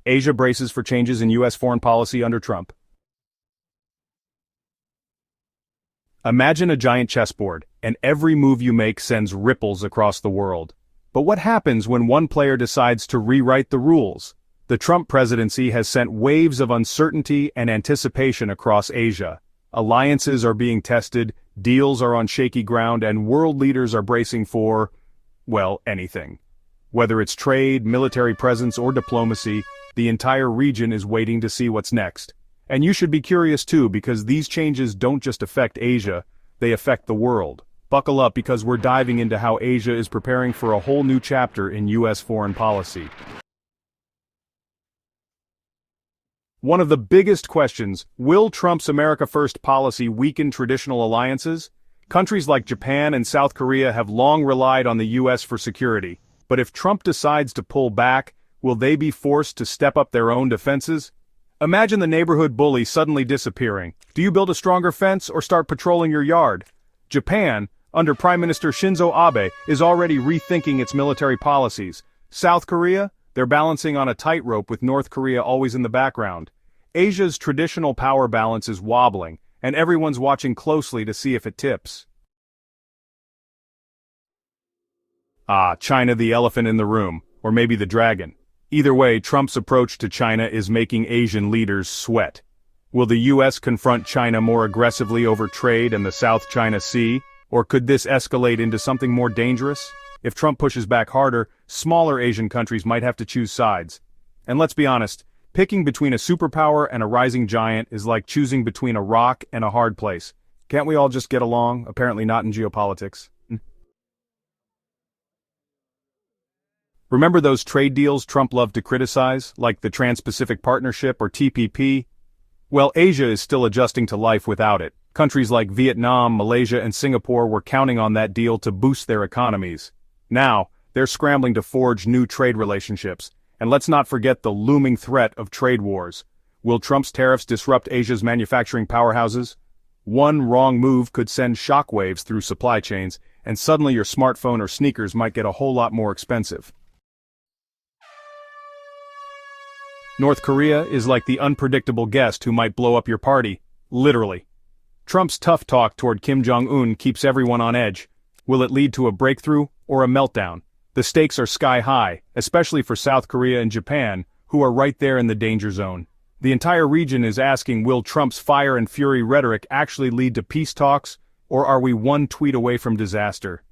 Asia braces for changes in U.S. foreign policy under Trump. Imagine a giant chessboard, and every move you make sends ripples across the world. But what happens when one player decides to rewrite the rules? The Trump presidency has sent waves of uncertainty and anticipation across Asia. Alliances are being tested, deals are on shaky ground, and world leaders are bracing for, well, anything. Whether it's trade, military presence, or diplomacy, the entire region is waiting to see what's next. And you should be curious too, because these changes don't just affect Asia, they affect the world. Buckle up, because we're diving into how Asia is preparing for a whole new chapter in U.S. foreign policy. One of the biggest questions: will Trump's America First policy weaken traditional alliances? Countries like Japan and South Korea have long relied on the U.S. for security, but if Trump decides to pull back, will they be forced to step up their own defenses? Imagine the neighborhood bully suddenly disappearing. Do you build a stronger fence or start patrolling your yard? Japan, under Prime Minister Shinzo Abe, is already rethinking its military policies. South Korea, they're balancing on a tightrope with North Korea always in the background. Asia's traditional power balance is wobbling, and everyone's watching closely to see if it tips. China, the elephant in the room, or maybe the dragon. Either way, Trump's approach to China is making Asian leaders sweat. Will the U.S. confront China more aggressively over trade and the South China Sea, or could this escalate into something more dangerous? If Trump pushes back harder, smaller Asian countries might have to choose sides. And let's be honest, picking between a superpower and a rising giant is like choosing between a rock and a hard place. Can't we all just get along? Apparently not in geopolitics. Remember those trade deals Trump loved to criticize, like the Trans-Pacific Partnership or TPP? Well, Asia is still adjusting to life without it. Countries like Vietnam, Malaysia, and Singapore were counting on that deal to boost their economies. Now, they're scrambling to forge new trade relationships. And let's not forget the looming threat of trade wars. Will Trump's tariffs disrupt Asia's manufacturing powerhouses? One wrong move could send shockwaves through supply chains, and suddenly your smartphone or sneakers might get a whole lot more expensive. North Korea is like the unpredictable guest who might blow up your party, literally. Trump's tough talk toward Kim Jong-un keeps everyone on edge. Will it lead to a breakthrough or a meltdown? The stakes are sky high, especially for South Korea and Japan, who are right there in the danger zone. The entire region is asking, will Trump's fire and fury rhetoric actually lead to peace talks, or are we one tweet away from disaster?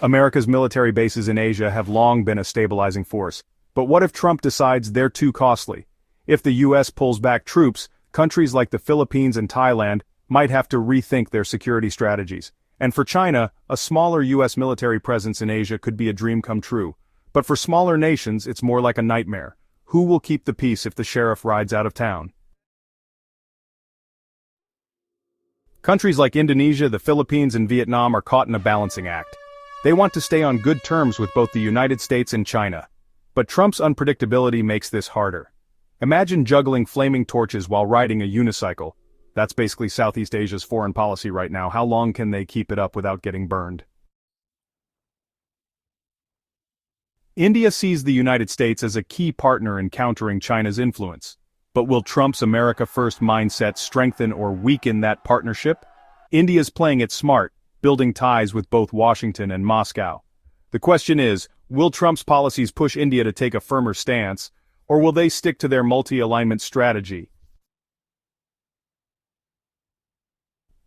America's military bases in Asia have long been a stabilizing force. But what if Trump decides they're too costly? If the U.S. pulls back troops, countries like the Philippines and Thailand might have to rethink their security strategies. And for China, a smaller U.S. military presence in Asia could be a dream come true. But for smaller nations, it's more like a nightmare. Who will keep the peace if the sheriff rides out of town? Countries like Indonesia, the Philippines, and Vietnam are caught in a balancing act. They want to stay on good terms with both the United States and China. But Trump's unpredictability makes this harder. Imagine juggling flaming torches while riding a unicycle. That's basically Southeast Asia's foreign policy right now. How long can they keep it up without getting burned? India sees the United States as a key partner in countering China's influence. But will Trump's America First mindset strengthen or weaken that partnership? India's playing it smart, building ties with both Washington and Moscow. The question is, will Trump's policies push India to take a firmer stance, or will they stick to their multi-alignment strategy?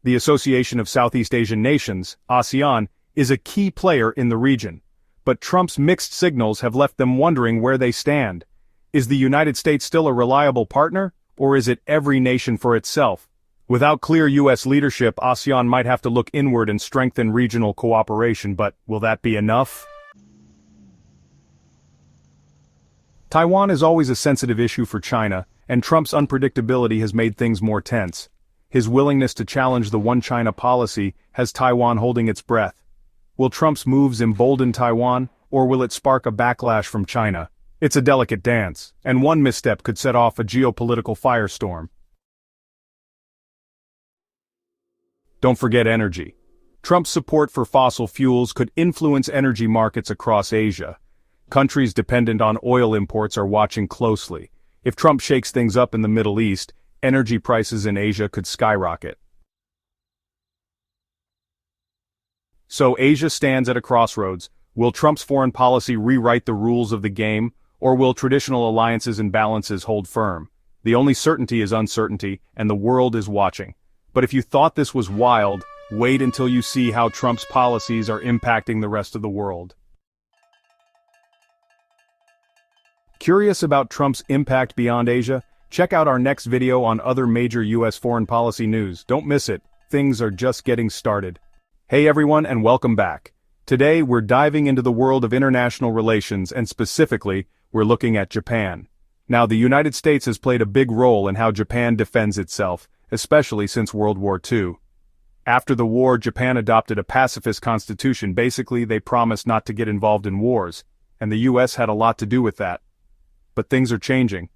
The Association of Southeast Asian Nations, ASEAN, is a key player in the region. But Trump's mixed signals have left them wondering where they stand. Is the United States still a reliable partner, or is it every nation for itself? Without clear U.S. leadership, ASEAN might have to look inward and strengthen regional cooperation, but will that be enough? Taiwan is always a sensitive issue for China, and Trump's unpredictability has made things more tense. His willingness to challenge the One China policy has Taiwan holding its breath. Will Trump's moves embolden Taiwan, or will it spark a backlash from China? It's a delicate dance, and one misstep could set off a geopolitical firestorm. Don't forget energy. Trump's support for fossil fuels could influence energy markets across Asia. Countries dependent on oil imports are watching closely. If Trump shakes things up in the Middle East, energy prices in Asia could skyrocket. So Asia stands at a crossroads. Will Trump's foreign policy rewrite the rules of the game, or will traditional alliances and balances hold firm? The only certainty is uncertainty, and the world is watching. But if you thought this was wild, wait until you see how Trump's policies are impacting the rest of the world. Curious about Trump's impact beyond Asia? Check out our next video on other major US foreign policy news. Don't miss it. Things are just getting started. Hey everyone, and welcome back. Today we're diving into the world of international relations, and specifically, we're looking at Japan. Now, the United States has played a big role in how Japan defends itself, especially since World War II. After the war, Japan adopted a pacifist constitution. Basically, they promised not to get involved in wars, and the US had a lot to do with that. But things are changing.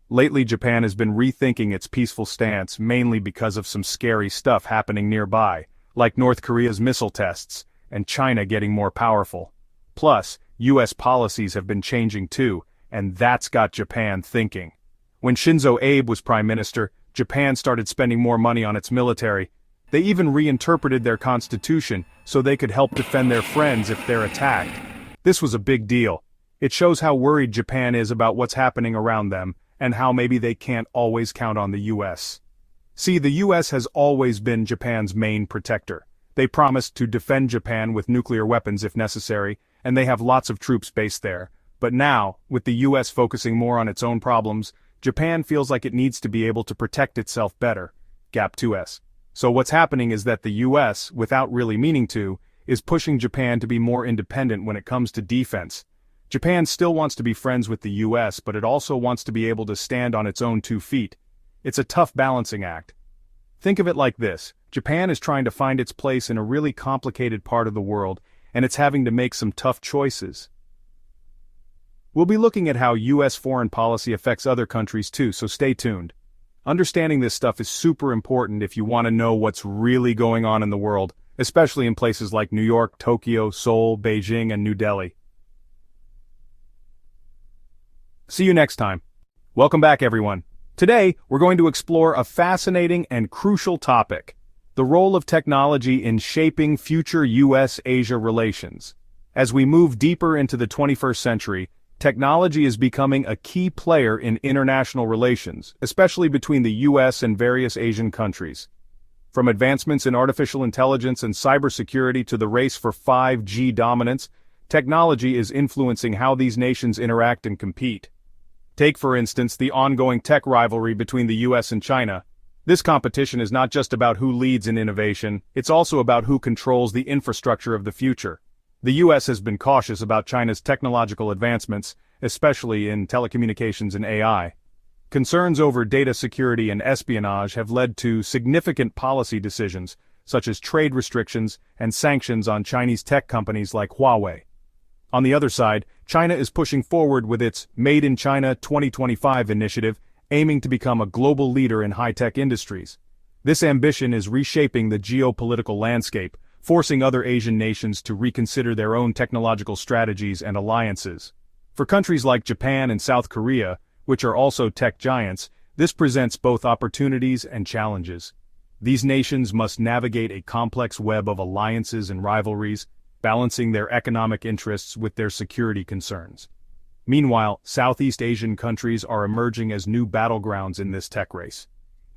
Lately, Japan has been rethinking its peaceful stance, mainly because of some scary stuff happening nearby, like North Korea's missile tests, and China getting more powerful. Plus, US policies have been changing too, and that's got Japan thinking. When Shinzo Abe was prime minister, Japan started spending more money on its military. They even reinterpreted their constitution so they could help defend their friends if they're attacked. This was a big deal. It shows how worried Japan is about what's happening around them, and how maybe they can't always count on the US. See, the US has always been Japan's main protector. They promised to defend Japan with nuclear weapons if necessary, and they have lots of troops based there. But now, with the US focusing more on its own problems, Japan feels like it needs to be able to protect itself better. Gap 2S. So what's happening is that the US, without really meaning to, is pushing Japan to be more independent when it comes to defense. Japan still wants to be friends with the US, but it also wants to be able to stand on its own 2 feet. It's a tough balancing act. Think of it like this: Japan is trying to find its place in a really complicated part of the world, and it's having to make some tough choices. We'll be looking at how US foreign policy affects other countries too, so stay tuned. Understanding this stuff is super important if you want to know what's really going on in the world, especially in places like New York, Tokyo, Seoul, Beijing, and New Delhi. See you next time. Welcome back, everyone. Today, we're going to explore a fascinating and crucial topic: the role of technology in shaping future US-Asia relations. As we move deeper into the 21st century, technology is becoming a key player in international relations, especially between the US and various Asian countries. From advancements in artificial intelligence and cybersecurity to the race for 5G dominance, technology is influencing how these nations interact and compete. Take, for instance, the ongoing tech rivalry between the US and China. This competition is not just about who leads in innovation, it's also about who controls the infrastructure of the future. The US has been cautious about China's technological advancements, especially in telecommunications and AI. Concerns over data security and espionage have led to significant policy decisions, such as trade restrictions and sanctions on Chinese tech companies like Huawei. On the other side, China is pushing forward with its Made in China 2025 initiative, aiming to become a global leader in high-tech industries. This ambition is reshaping the geopolitical landscape, forcing other Asian nations to reconsider their own technological strategies and alliances. For countries like Japan and South Korea, which are also tech giants, this presents both opportunities and challenges. These nations must navigate a complex web of alliances and rivalries, balancing their economic interests with their security concerns. Meanwhile, Southeast Asian countries are emerging as new battlegrounds in this tech race.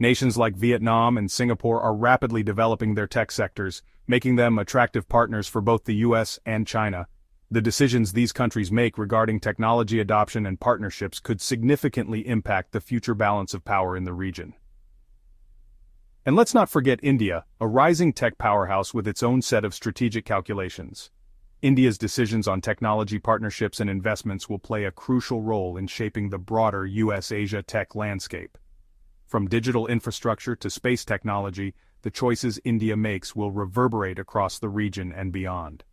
Nations like Vietnam and Singapore are rapidly developing their tech sectors, making them attractive partners for both the US and China. The decisions these countries make regarding technology adoption and partnerships could significantly impact the future balance of power in the region. And let's not forget India, a rising tech powerhouse with its own set of strategic calculations. India's decisions on technology partnerships and investments will play a crucial role in shaping the broader US-Asia tech landscape. From digital infrastructure to space technology, the choices India makes will reverberate across the region and beyond.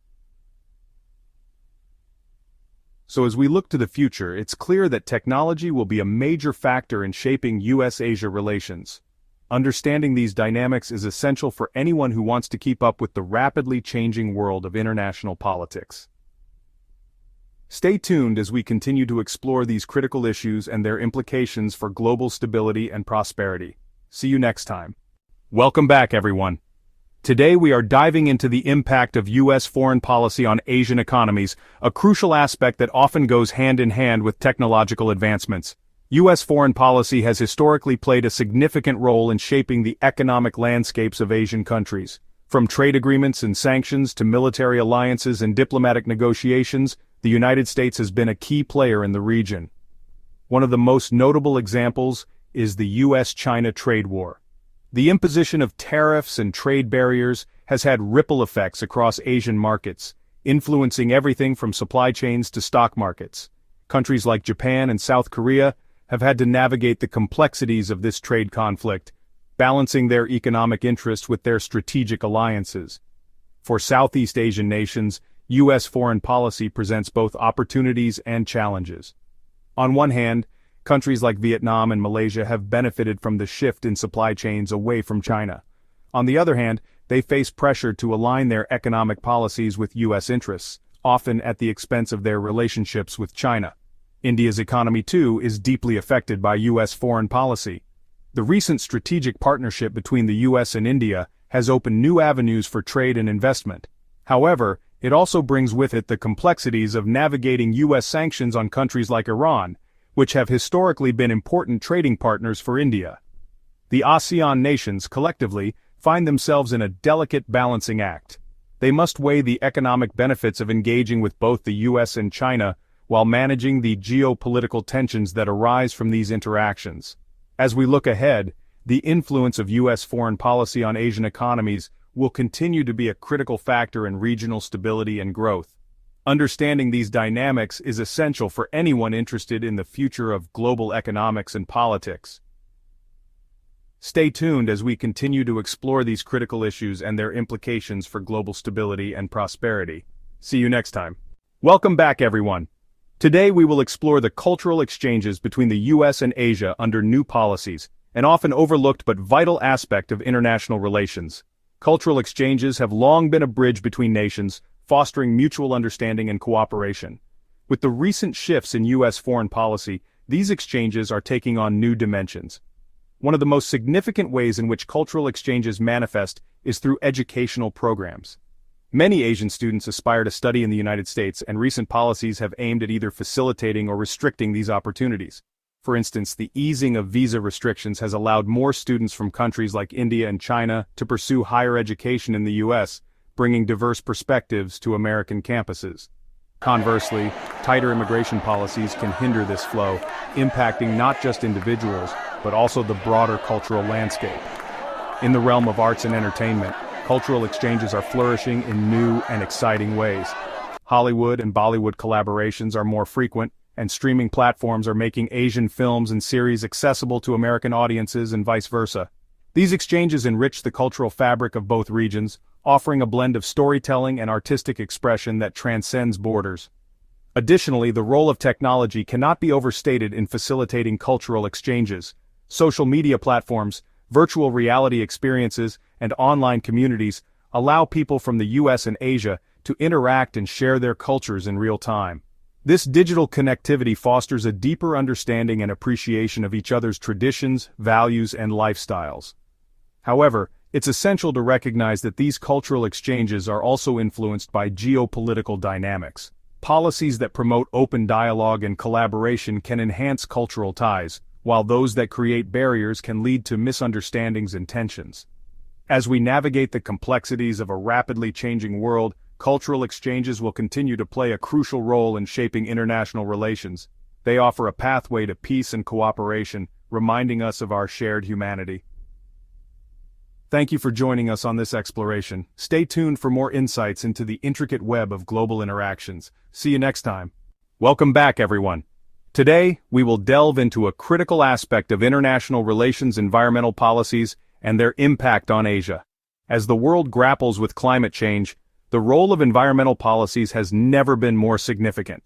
So as we look to the future, it's clear that technology will be a major factor in shaping US-Asia relations. Understanding these dynamics is essential for anyone who wants to keep up with the rapidly changing world of international politics. Stay tuned as we continue to explore these critical issues and their implications for global stability and prosperity. See you next time. Welcome back, everyone. Today we are diving into the impact of U.S. foreign policy on Asian economies, a crucial aspect that often goes hand in hand with technological advancements. U.S. foreign policy has historically played a significant role in shaping the economic landscapes of Asian countries. From trade agreements and sanctions to military alliances and diplomatic negotiations, the United States has been a key player in the region. One of the most notable examples is the U.S.-China trade war. The imposition of tariffs and trade barriers has had ripple effects across Asian markets, influencing everything from supply chains to stock markets. Countries like Japan and South Korea have had to navigate the complexities of this trade conflict, balancing their economic interests with their strategic alliances. For Southeast Asian nations, U.S. foreign policy presents both opportunities and challenges. On one hand, countries like Vietnam and Malaysia have benefited from the shift in supply chains away from China. On the other hand, they face pressure to align their economic policies with U.S. interests, often at the expense of their relationships with China. India's economy, too, is deeply affected by U.S. foreign policy. The recent strategic partnership between the U.S. and India has opened new avenues for trade and investment. However, it also brings with it the complexities of navigating U.S. sanctions on countries like Iran, which have historically been important trading partners for India. The ASEAN nations collectively find themselves in a delicate balancing act. They must weigh the economic benefits of engaging with both the U.S. and China while managing the geopolitical tensions that arise from these interactions. As we look ahead, the influence of U.S. foreign policy on Asian economies will continue to be a critical factor in regional stability and growth. Understanding these dynamics is essential for anyone interested in the future of global economics and politics. Stay tuned as we continue to explore these critical issues and their implications for global stability and prosperity. See you next time. Welcome back, everyone. Today we will explore the cultural exchanges between the U.S. and Asia under new policies, an often overlooked but vital aspect of international relations. Cultural exchanges have long been a bridge between nations, fostering mutual understanding and cooperation. With the recent shifts in U.S. foreign policy, these exchanges are taking on new dimensions. One of the most significant ways in which cultural exchanges manifest is through educational programs. Many Asian students aspire to study in the United States, and recent policies have aimed at either facilitating or restricting these opportunities. For instance, the easing of visa restrictions has allowed more students from countries like India and China to pursue higher education in the U.S., bringing diverse perspectives to American campuses. Conversely, tighter immigration policies can hinder this flow, impacting not just individuals, but also the broader cultural landscape. In the realm of arts and entertainment, cultural exchanges are flourishing in new and exciting ways. Hollywood and Bollywood collaborations are more frequent, and streaming platforms are making Asian films and series accessible to American audiences and vice versa. These exchanges enrich the cultural fabric of both regions, offering a blend of storytelling and artistic expression that transcends borders. Additionally, the role of technology cannot be overstated in facilitating cultural exchanges. Social media platforms, virtual reality experiences, and online communities allow people from the U.S. and Asia to interact and share their cultures in real time. This digital connectivity fosters a deeper understanding and appreciation of each other's traditions, values, and lifestyles. However, it's essential to recognize that these cultural exchanges are also influenced by geopolitical dynamics. Policies that promote open dialogue and collaboration can enhance cultural ties, while those that create barriers can lead to misunderstandings and tensions. As we navigate the complexities of a rapidly changing world, cultural exchanges will continue to play a crucial role in shaping international relations. They offer a pathway to peace and cooperation, reminding us of our shared humanity. Thank you for joining us on this exploration. Stay tuned for more insights into the intricate web of global interactions. See you next time. Welcome back, everyone. Today, we will delve into a critical aspect of international relations, environmental policies, and their impact on Asia. As the world grapples with climate change, the role of environmental policies has never been more significant.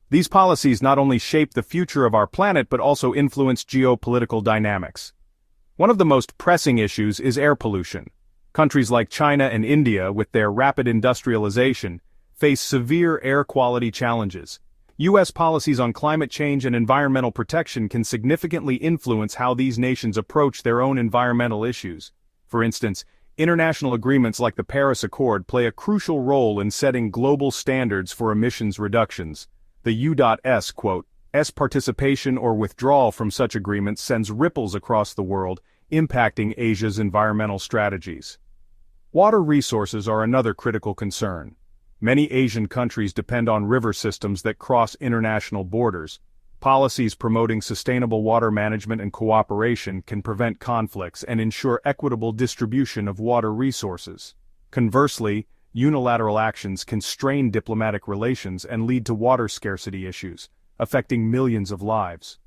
These policies not only shape the future of our planet but also influence geopolitical dynamics. One of the most pressing issues is air pollution. Countries like China and India, with their rapid industrialization, face severe air quality challenges. U.S. policies on climate change and environmental protection can significantly influence how these nations approach their own environmental issues. For instance, international agreements like the Paris Accord play a crucial role in setting global standards for emissions reductions. The U.S. participation or withdrawal from such agreements sends ripples across the world, impacting Asia's environmental strategies. Water resources are another critical concern. Many Asian countries depend on river systems that cross international borders. Policies promoting sustainable water management and cooperation can prevent conflicts and ensure equitable distribution of water resources. Conversely, unilateral actions can strain diplomatic relations and lead to water scarcity issues, affecting millions of lives.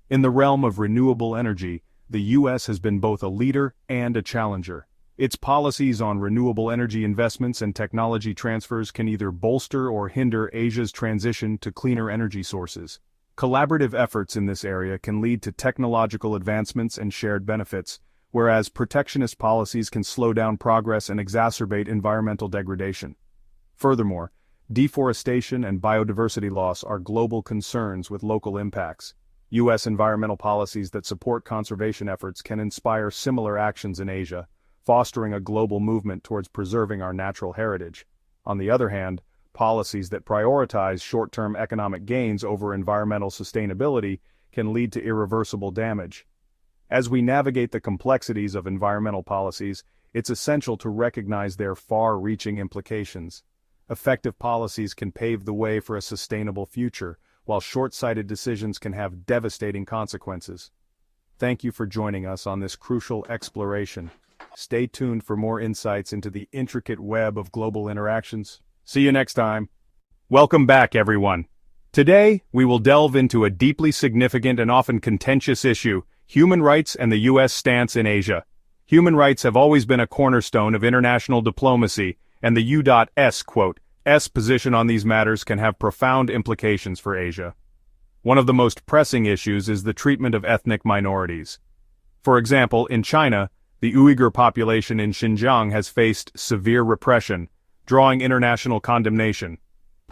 In the realm of renewable energy, the U.S. has been both a leader and a challenger. Its policies on renewable energy investments and technology transfers can either bolster or hinder Asia's transition to cleaner energy sources. Collaborative efforts in this area can lead to technological advancements and shared benefits, whereas protectionist policies can slow down progress and exacerbate environmental degradation. Furthermore, deforestation and biodiversity loss are global concerns with local impacts. U.S. environmental policies that support conservation efforts can inspire similar actions in Asia, fostering a global movement towards preserving our natural heritage. On the other hand, policies that prioritize short-term economic gains over environmental sustainability can lead to irreversible damage. As we navigate the complexities of environmental policies, it's essential to recognize their far-reaching implications. Effective policies can pave the way for a sustainable future, while short-sighted decisions can have devastating consequences. Thank you for joining us on this crucial exploration. Stay tuned for more insights into the intricate web of global interactions. See you next time. Welcome back, everyone. Today, we will delve into a deeply significant and often contentious issue: human rights and the U.S. stance in Asia. Human rights have always been a cornerstone of international diplomacy, and the U.S. position on these matters can have profound implications for Asia. One of the most pressing issues is the treatment of ethnic minorities. For example, in China, the Uyghur population in Xinjiang has faced severe repression, drawing international condemnation.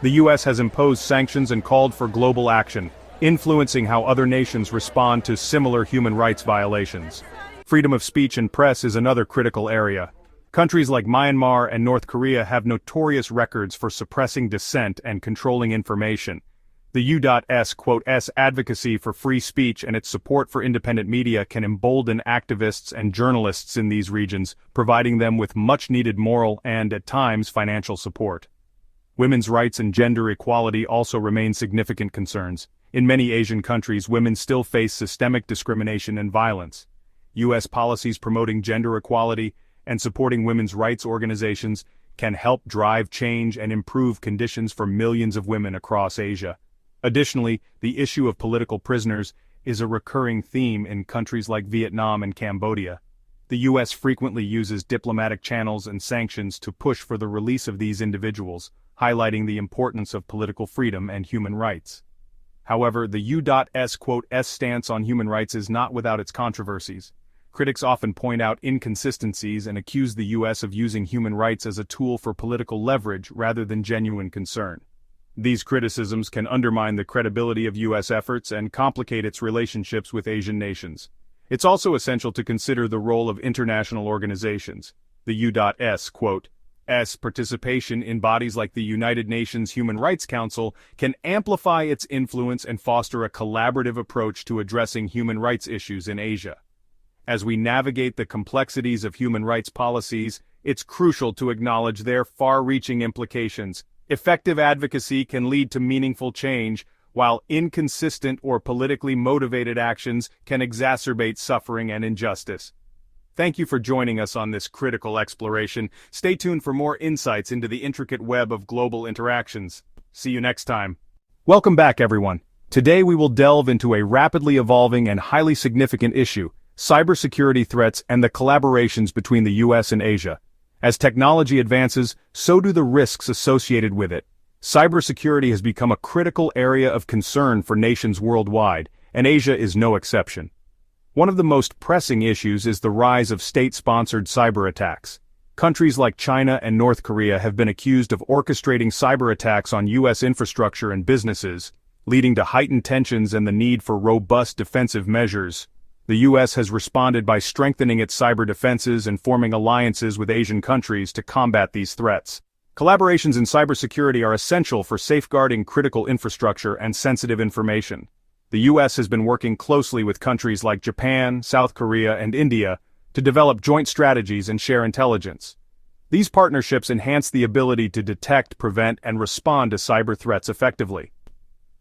The U.S. has imposed sanctions and called for global action, influencing how other nations respond to similar human rights violations. Freedom of speech and press is another critical area. Countries like Myanmar and North Korea have notorious records for suppressing dissent and controlling information. The U.S. advocacy for free speech and its support for independent media can embolden activists and journalists in these regions, providing them with much-needed moral and, at times, financial support. Women's rights and gender equality also remain significant concerns. In many Asian countries, women still face systemic discrimination and violence. U.S. policies promoting gender equality and supporting women's rights organizations can help drive change and improve conditions for millions of women across Asia. Additionally, the issue of political prisoners is a recurring theme in countries like Vietnam and Cambodia. The U.S. frequently uses diplomatic channels and sanctions to push for the release of these individuals, highlighting the importance of political freedom and human rights. However, the U.S. stance on human rights is not without its controversies. Critics often point out inconsistencies and accuse the U.S. of using human rights as a tool for political leverage rather than genuine concern. These criticisms can undermine the credibility of U.S. efforts and complicate its relationships with Asian nations. It's also essential to consider the role of international organizations. The U.S. participation in bodies like the United Nations Human Rights Council can amplify its influence and foster a collaborative approach to addressing human rights issues in Asia. As we navigate the complexities of human rights policies, it's crucial to acknowledge their far-reaching implications. Effective advocacy can lead to meaningful change, while inconsistent or politically motivated actions can exacerbate suffering and injustice. Thank you for joining us on this critical exploration. Stay tuned for more insights into the intricate web of global interactions. See you next time. Welcome back, everyone. Today we will delve into a rapidly evolving and highly significant issue: cybersecurity threats and the collaborations between the U.S. and Asia. As technology advances, so do the risks associated with it. Cybersecurity has become a critical area of concern for nations worldwide, and Asia is no exception. One of the most pressing issues is the rise of state-sponsored cyber attacks. Countries like China and North Korea have been accused of orchestrating cyber attacks on U.S. infrastructure and businesses. leading to heightened tensions and the need for robust defensive measures. The U.S. has responded by strengthening its cyber defenses and forming alliances with Asian countries to combat these threats. Collaborations in cybersecurity are essential for safeguarding critical infrastructure and sensitive information. The U.S. has been working closely with countries like Japan, South Korea, and India to develop joint strategies and share intelligence. These partnerships enhance the ability to detect, prevent, and respond to cyber threats effectively.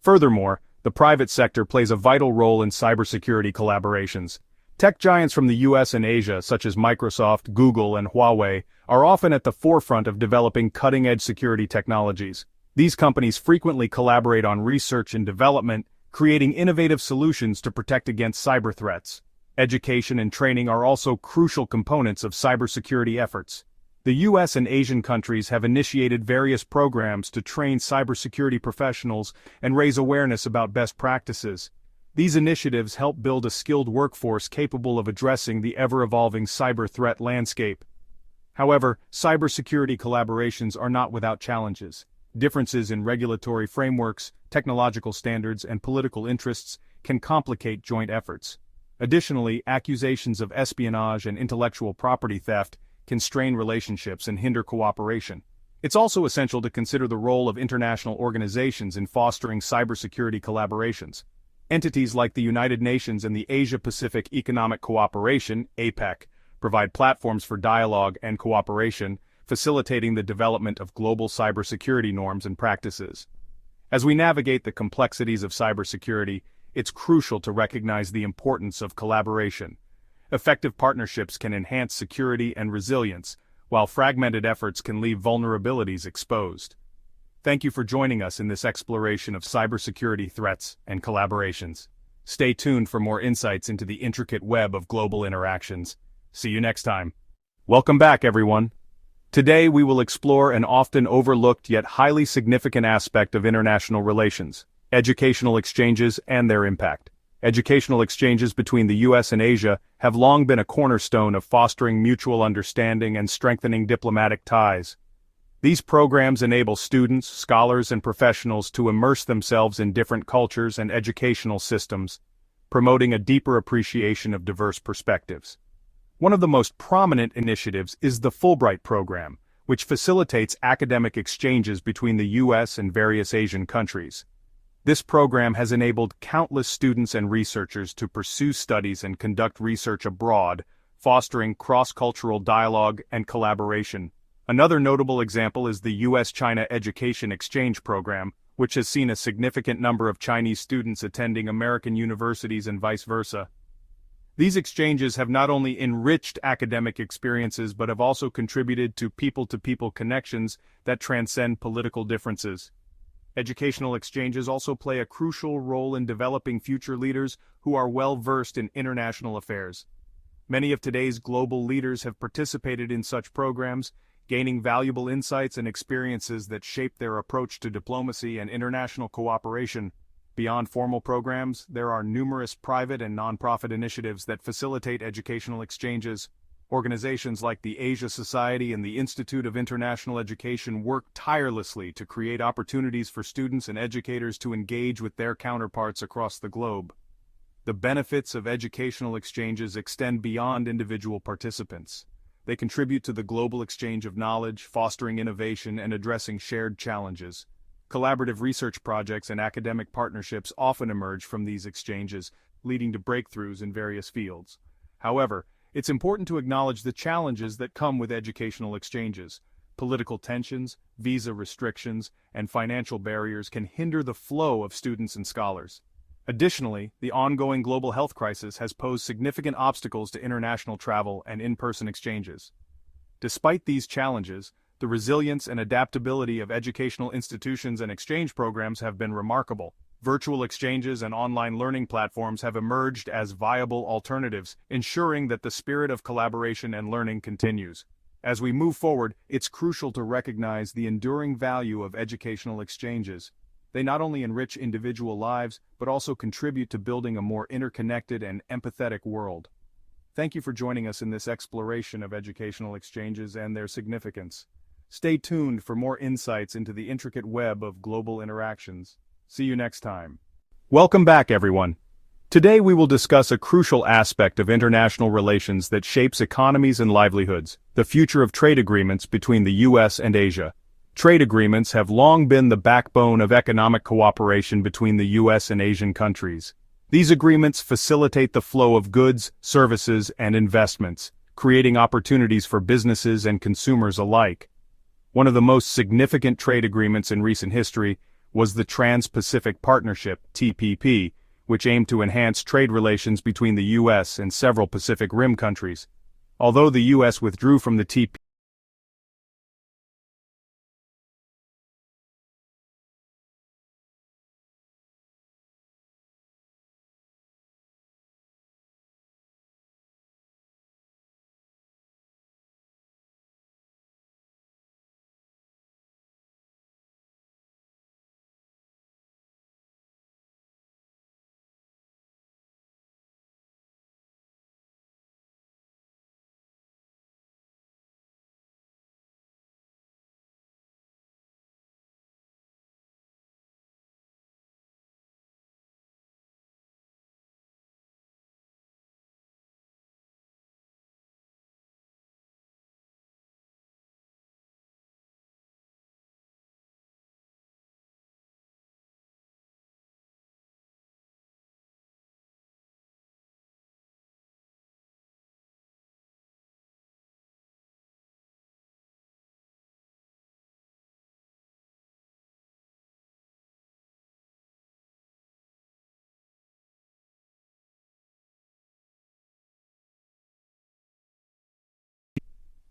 Furthermore, the private sector plays a vital role in cybersecurity collaborations. Tech giants from the US and Asia, such as Microsoft, Google, and Huawei, are often at the forefront of developing cutting-edge security technologies. These companies frequently collaborate on research and development, creating innovative solutions to protect against cyber threats. Education and training are also crucial components of cybersecurity efforts. The US and Asian countries have initiated various programs to train cybersecurity professionals and raise awareness about best practices. These initiatives help build a skilled workforce capable of addressing the ever-evolving cyber threat landscape. However, cybersecurity collaborations are not without challenges. Differences in regulatory frameworks, technological standards, and political interests can complicate joint efforts. Additionally, accusations of espionage and intellectual property theft can strain relationships and hinder cooperation. It's also essential to consider the role of international organizations in fostering cybersecurity collaborations. Entities like the United Nations and the Asia-Pacific Economic Cooperation, APEC, provide platforms for dialogue and cooperation, facilitating the development of global cybersecurity norms and practices. As we navigate the complexities of cybersecurity, it's crucial to recognize the importance of collaboration. Effective partnerships can enhance security and resilience, while fragmented efforts can leave vulnerabilities exposed. Thank you for joining us in this exploration of cybersecurity threats and collaborations. Stay tuned for more insights into the intricate web of global interactions. See you next time. Welcome back, everyone. Today we will explore an often overlooked yet highly significant aspect of international relations: educational exchanges and their impact. Educational exchanges between the US and Asia have long been a cornerstone of fostering mutual understanding and strengthening diplomatic ties. These programs enable students, scholars, and professionals to immerse themselves in different cultures and educational systems, promoting a deeper appreciation of diverse perspectives. One of the most prominent initiatives is the Fulbright program, which facilitates academic exchanges between the US and various Asian countries. This program has enabled countless students and researchers to pursue studies and conduct research abroad, fostering cross-cultural dialogue and collaboration. Another notable example is the US-China Education Exchange Program, which has seen a significant number of Chinese students attending American universities and vice versa. These exchanges have not only enriched academic experiences but have also contributed to people-to-people connections that transcend political differences. Educational exchanges also play a crucial role in developing future leaders who are well-versed in international affairs. Many of today's global leaders have participated in such programs, gaining valuable insights and experiences that shape their approach to diplomacy and international cooperation. Beyond formal programs, there are numerous private and nonprofit initiatives that facilitate educational exchanges. Organizations like the Asia Society and the Institute of International Education work tirelessly to create opportunities for students and educators to engage with their counterparts across the globe. The benefits of educational exchanges extend beyond individual participants. They contribute to the global exchange of knowledge, fostering innovation, and addressing shared challenges. Collaborative research projects and academic partnerships often emerge from these exchanges, leading to breakthroughs in various fields. However, it's important to acknowledge the challenges that come with educational exchanges. Political tensions, visa restrictions, and financial barriers can hinder the flow of students and scholars. Additionally, the ongoing global health crisis has posed significant obstacles to international travel and in-person exchanges. Despite these challenges, the resilience and adaptability of educational institutions and exchange programs have been remarkable. Virtual exchanges and online learning platforms have emerged as viable alternatives, ensuring that the spirit of collaboration and learning continues. As we move forward, it's crucial to recognize the enduring value of educational exchanges. They not only enrich individual lives, but also contribute to building a more interconnected and empathetic world. Thank you for joining us in this exploration of educational exchanges and their significance. Stay tuned for more insights into the intricate web of global interactions. See you next time. Welcome back, everyone. Today we will discuss a crucial aspect of international relations that shapes economies and livelihoods, the future of trade agreements between the U.S. and Asia. Trade agreements have long been the backbone of economic cooperation between the U.S. and Asian countries. These agreements facilitate the flow of goods, services, and investments, creating opportunities for businesses and consumers alike. One of the most significant trade agreements in recent history was the Trans-Pacific Partnership, TPP, which aimed to enhance trade relations between the U.S. and several Pacific Rim countries. Although the U.S. withdrew from the TPP,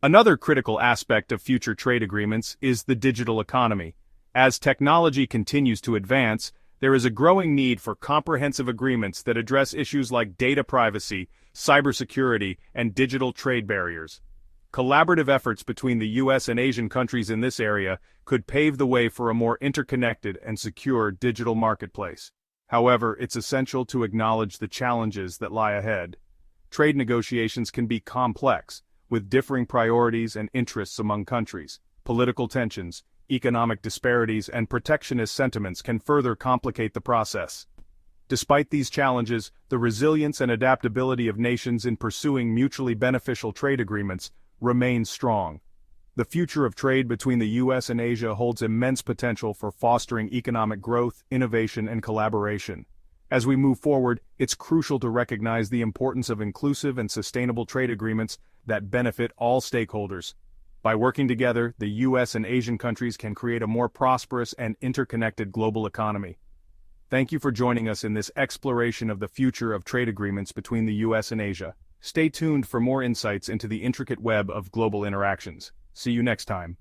another critical aspect of future trade agreements is the digital economy. As technology continues to advance, there is a growing need for comprehensive agreements that address issues like data privacy, cybersecurity, and digital trade barriers. Collaborative efforts between the U.S. and Asian countries in this area could pave the way for a more interconnected and secure digital marketplace. However, it's essential to acknowledge the challenges that lie ahead. Trade negotiations can be complex, with differing priorities and interests among countries. Political tensions, economic disparities, and protectionist sentiments can further complicate the process. Despite these challenges, the resilience and adaptability of nations in pursuing mutually beneficial trade agreements remains strong. The future of trade between the U.S. and Asia holds immense potential for fostering economic growth, innovation, and collaboration. As we move forward, it's crucial to recognize the importance of inclusive and sustainable trade agreements that benefit all stakeholders. By working together, the U.S. and Asian countries can create a more prosperous and interconnected global economy. Thank you for joining us in this exploration of the future of trade agreements between the U.S. and Asia. Stay tuned for more insights into the intricate web of global interactions. See you next time.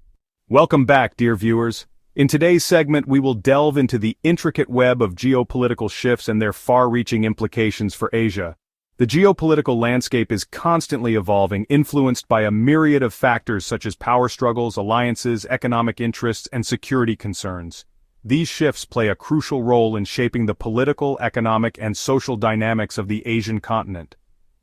Welcome back, dear viewers. In today's segment, we will delve into the intricate web of geopolitical shifts and their far-reaching implications for Asia. The geopolitical landscape is constantly evolving, influenced by a myriad of factors such as power struggles, alliances, economic interests, and security concerns. These shifts play a crucial role in shaping the political, economic, and social dynamics of the Asian continent.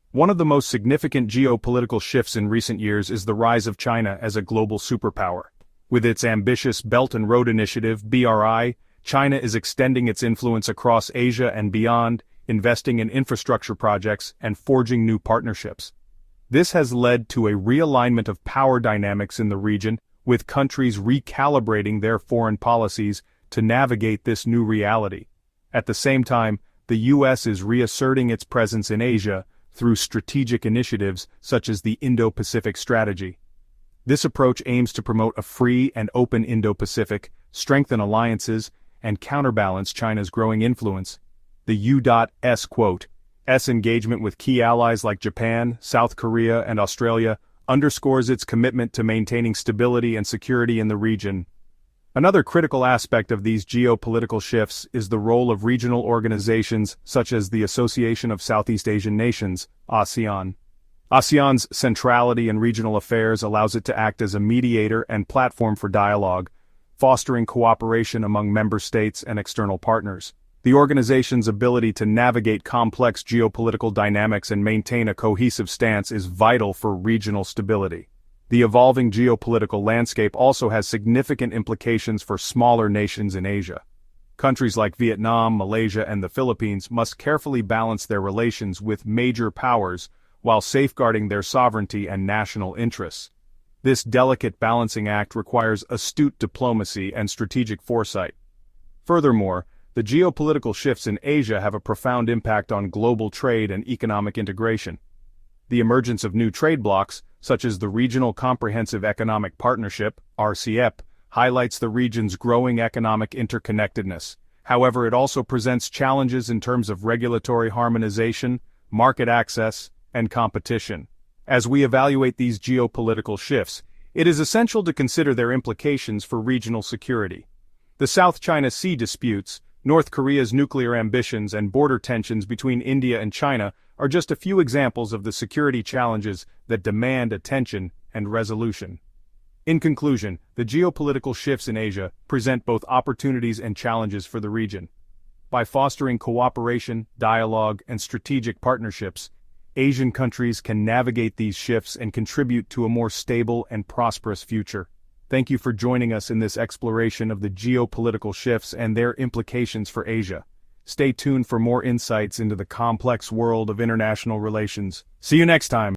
One of the most significant geopolitical shifts in recent years is the rise of China as a global superpower. With its ambitious Belt and Road Initiative, BRI, China is extending its influence across Asia and beyond, investing in infrastructure projects and forging new partnerships. This has led to a realignment of power dynamics in the region, with countries recalibrating their foreign policies to navigate this new reality. At the same time, the U.S. is reasserting its presence in Asia through strategic initiatives such as the Indo-Pacific Strategy. This approach aims to promote a free and open Indo-Pacific, strengthen alliances, and counterbalance China's growing influence. The U.S. engagement with key allies like Japan, South Korea, and Australia underscores its commitment to maintaining stability and security in the region. Another critical aspect of these geopolitical shifts is the role of regional organizations such as the Association of Southeast Asian Nations, ASEAN. ASEAN's centrality in regional affairs allows it to act as a mediator and platform for dialogue, fostering cooperation among member states and external partners. The organization's ability to navigate complex geopolitical dynamics and maintain a cohesive stance is vital for regional stability. The evolving geopolitical landscape also has significant implications for smaller nations in Asia. Countries like Vietnam, Malaysia, and the Philippines must carefully balance their relations with major powers while safeguarding their sovereignty and national interests. This delicate balancing act requires astute diplomacy and strategic foresight. Furthermore, the geopolitical shifts in Asia have a profound impact on global trade and economic integration. The emergence of new trade blocs, such as the Regional Comprehensive Economic Partnership, RCEP, highlights the region's growing economic interconnectedness. However, it also presents challenges in terms of regulatory harmonization, market access, and competition. As we evaluate these geopolitical shifts, it is essential to consider their implications for regional security. The South China Sea disputes, North Korea's nuclear ambitions, and border tensions between India and China are just a few examples of the security challenges that demand attention and resolution. In conclusion, the geopolitical shifts in Asia present both opportunities and challenges for the region. By fostering cooperation, dialogue, and strategic partnerships, Asian countries can navigate these shifts and contribute to a more stable and prosperous future. Thank you for joining us in this exploration of the geopolitical shifts and their implications for Asia. Stay tuned for more insights into the complex world of international relations. See you next time.